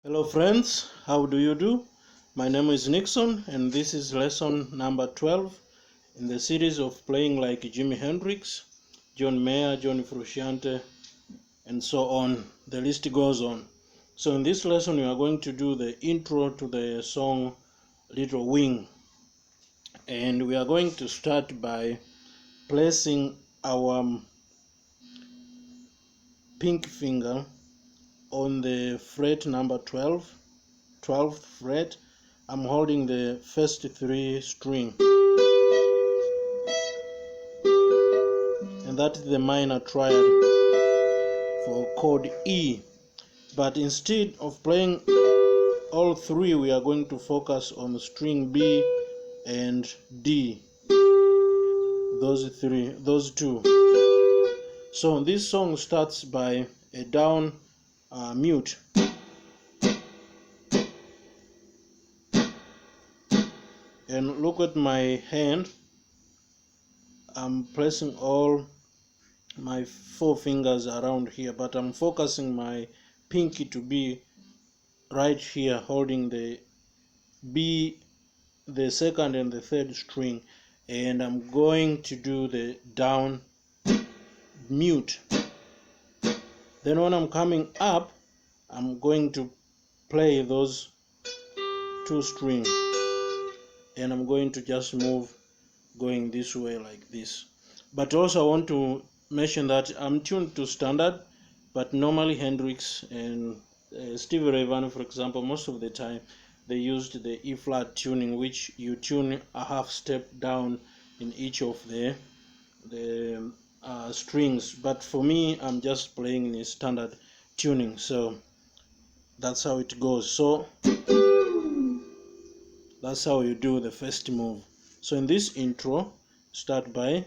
Hello friends, how do you do? My name is Nixon and this is lesson number 12 in the series of playing like Jimi Hendrix, John Mayer, Johnny Frusciante, and so on. The list goes on. So in this lesson we are going to do the intro to the song Little Wing, and we are going to start by placing our pink finger on the fret number 12th fret. I'm holding the first 3 string, and that is the minor triad for chord E. But instead of playing all 3, we are going to focus on string B and D, those two. So this song starts by a down mute, and look at my hand. I'm placing all my 4 fingers around here, but I'm focusing my pinky to be right here, holding the B, the second and the third string, and I'm going to do the down mute. Then when I'm coming up, I'm going to play those 2 strings, and I'm going to just move going this way like this. But also I want to mention that I'm tuned to standard, but normally Hendrix and Stevie Ray Vaughan, for example, most of the time they used the E flat tuning, which you tune a half step down in each of the strings. But for me, I'm just playing in standard tuning, so that's how it goes. So that's how you do the first move. So in this intro, start by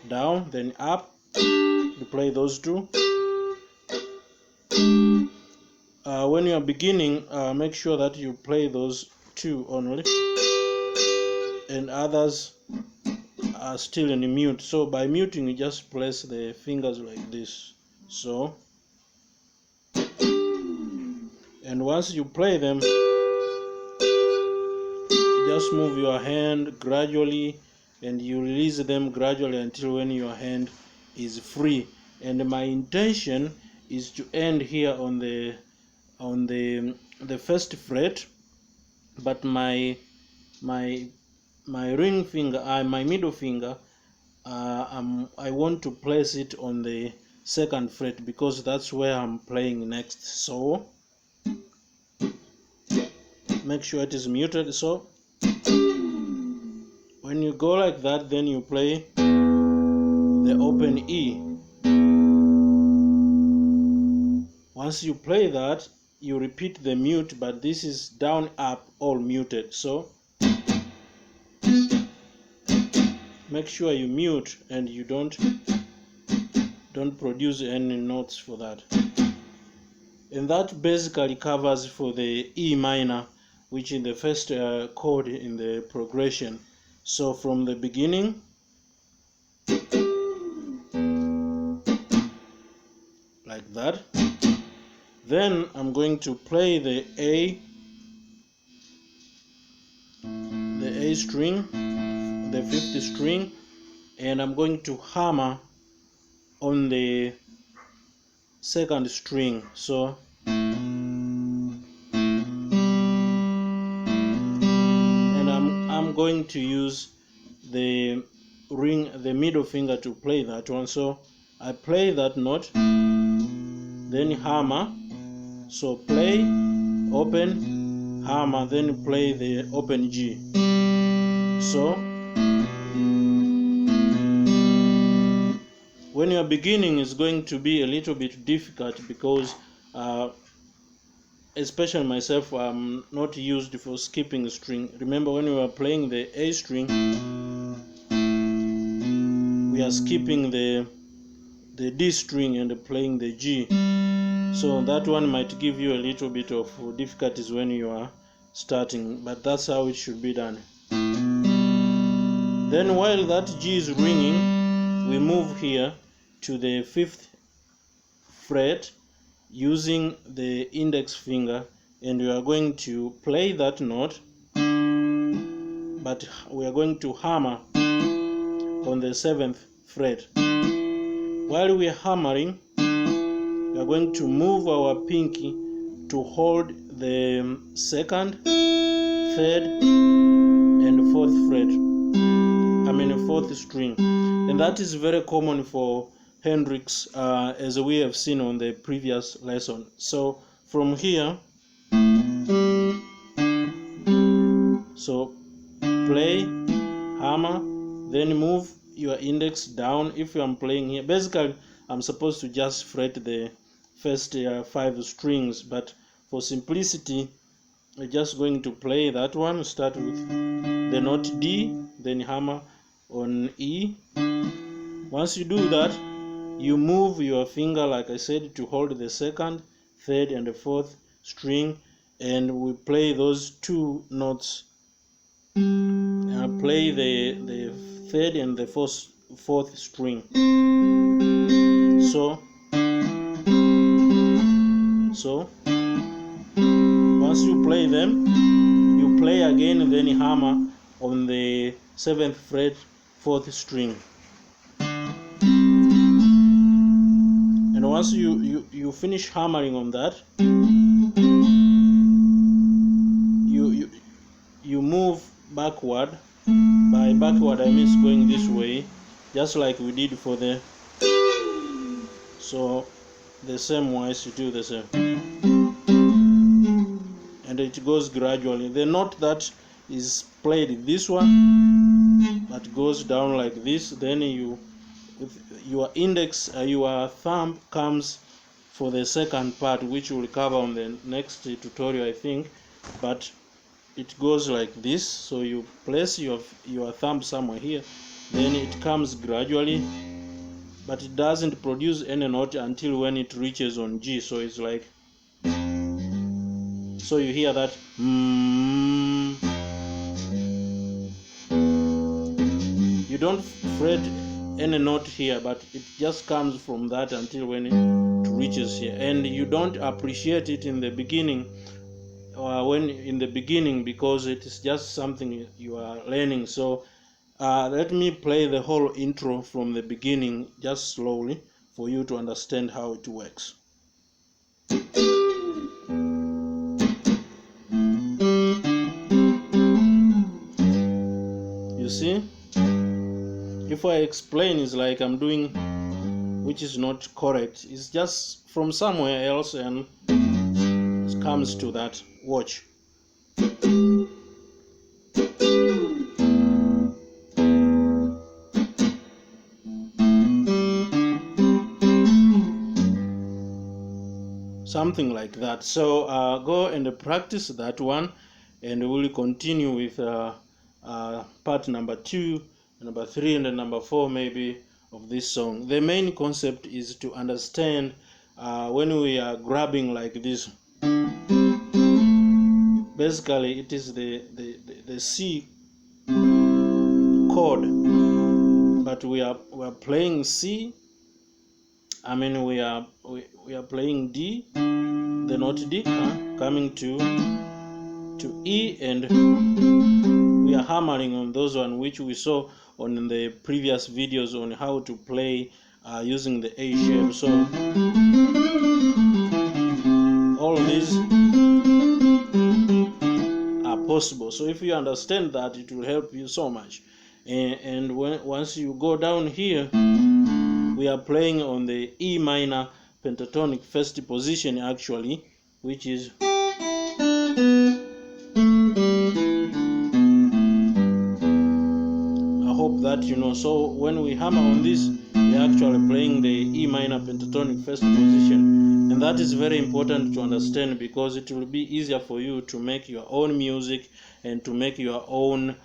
down, then up. You play those 2. When you are beginning, make sure that you play those 2 only, and others are still in mute. So by muting, you just place the fingers like this. So, and once you play them, you just move your hand gradually, and you release them gradually until when your hand is free. And my intention is to end here on the first fret, but my ring finger, my middle finger, I want to place it on the 2nd fret because that's where I'm playing next. So make sure it is muted. So when you go like that, then you play the open E. Once you play that, you repeat the mute, but this is down, up, all muted. So make sure you mute and you don't produce any notes for that. And that basically covers for the E minor, which is the first chord in the progression. So from the beginning, like that, then I'm going to play the A string, the 5th string, and I'm going to hammer on the 2nd string. So and I'm going to use the middle finger to play that one. So I play that note, then hammer. So play, open, hammer, then play the open G. So when you are beginning, it's going to be a little bit difficult because especially myself, I'm not used for skipping a string. Remember, when we are playing the A string, we are skipping the D string and playing the G. So that one might give you a little bit of difficulties when you are starting, but that's how it should be done. Then while that G is ringing, we move here to the 5th fret using the index finger and we are going to play that note, but we are going to hammer on the 7th fret. While we are hammering, we are going to move our pinky to hold the 2nd, 3rd, and 4th fret. 4th string, and that is very common for Hendrix, as we have seen on the previous lesson. So from here, so play, hammer, then move your index down. If I'm playing here, basically I'm supposed to just fret the first 5 strings, but for simplicity we're just going to play that one. Start with the note D, then hammer on E. Once you do that, you move your finger, like I said, to hold the 2nd, 3rd, and the 4th string, and we play those 2 notes. Play the 3rd and the 4th string. So once you play them, you play again, then hammer on the 7th fret, 4th string. And once you finish hammering on that, you move backward. By backward I mean going this way, just like we did for the. So the same wise you do the same, and it goes gradually. The note that is played, this one, that goes down like this, then your index, your thumb comes for the 2nd part, which we'll cover on the next tutorial, I think. But it goes like this. So you place your thumb somewhere here, then it comes gradually, but it doesn't produce any note until when it reaches on G. So it's like, so you hear that. You don't fret any note here, but it just comes from that until when it reaches here, and you don't appreciate it in the beginning, because it is just something you are learning. So let me play the whole intro from the beginning, just slowly, for you to understand how it works. You see, if I explain, it's like I'm doing, which is not correct. It's just from somewhere else, and it comes to that. Watch. Something like that. So go and practice that one, and we'll continue with part number 2, number 3, and number 4 maybe of this song. The main concept is to understand when we are grabbing like this. Basically it is the C chord, but we are playing C. We are playing D, the note D, coming to E, and we are hammering on those one which we saw on the previous videos on how to play using the A shape. So all these are possible. So if you understand that, it will help you so much. And once you go down here, we are playing on the E minor pentatonic first position, actually, which is that you know. So when we hammer on this, we are actually playing the E minor pentatonic first position, and that is very important to understand, because it will be easier for you to make your own music and to make your own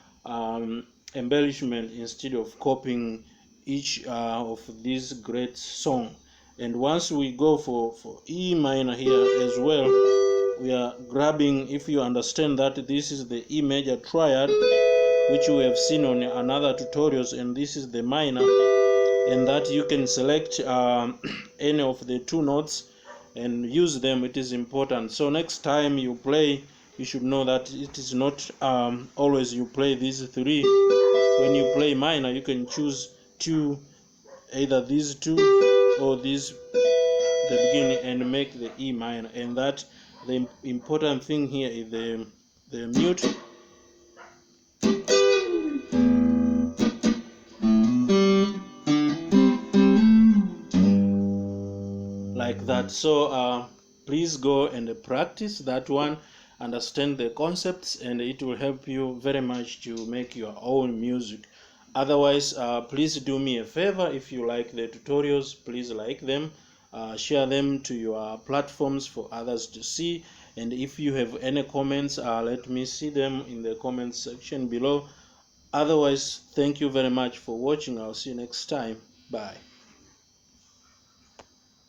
embellishment instead of copying each of these great songs. And once we go for E minor here as well, we are grabbing, if you understand that this is the E major triad, which we have seen on another tutorials, and this is the minor, and that you can select any of the 2 notes and use them. It is important. So next time you play, you should know that it is not always you play these three. When you play minor, you can choose two, either these two or these the beginning, and make the E minor. And that the important thing here is the mute. Like that. So please go and practice that one, understand the concepts, and it will help you very much to make your own music. Otherwise, please do me a favor. If you like the tutorials, please like them, share them to your platforms for others to see. And if you have any comments, let me see them in the comments section below. Otherwise, thank you very much for watching. I'll see you next time. Bye.